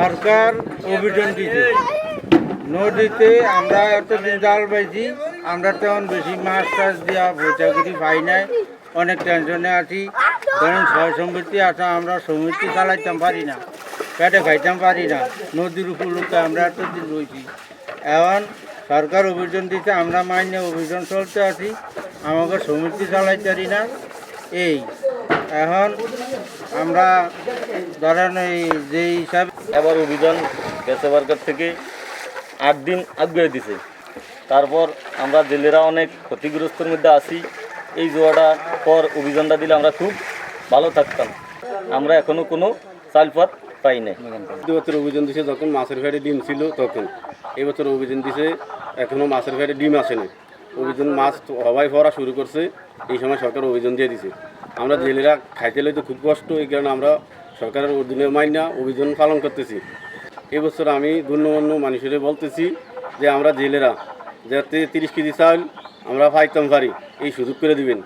সরকার অভিযান দিতে নদীতে আমরা এতদিন জাল পাইছি, আমরা তেমন বেশি মাছ টাছ দেওয়া পয়সা করি পাই নাই, অনেক টেনশনে আছি। ধরেন ছয় সমিতি আছে, আমরা সমিতি চালাইতাম পারি না, পেটে খাইতাম পারি না, নদীর উপলক্ষে আমরা এতদিন রয়েছি। এখন সরকার অভিযান দিতে আমরা মাইনে অভিযান চলতে আছি, আমাকে সমিতি চালাইতে পারি না। এই এখন আমরা ধরেন এই যে হিসাবে এবার অভিযান গ্যাসে বার্কার থেকে 8 দিন আগুয়ে দিছে। তারপর আমরা জেলেরা অনেক ক্ষতিগ্রস্তের মধ্যে আছি। এই জোয়াটা পর অভিযানটা দিলে আমরা খুব ভালো থাকতাম। আমরা এখনও কোনো চালপাত পাই নাই। 2 বছর অভিযান দিছে, যখন মাছের ঘাটে ডিম ছিল তখন। এই বছর অভিযান দিছে, এখনও মাছের ঘাটে ডিম আসেনি। অভিযান মাছ হওয়াই ভরা শুরু করছে, এই সময় সরকার অভিযান দিয়ে দিছে। আমরা জেলেরা খাইতে লইতে খুব কষ্ট, এই কারণে আমরা সরকারের অধীনে মাইনা অভিযান পালন করতেছি। এবছর আমি গণ্যমান্য মানুষের বলতেছি যে আমরা জেলেরা যাতে 30 কেজি চাল আমরা পাইতাম পারি, এই সুযোগ করে দিবেন।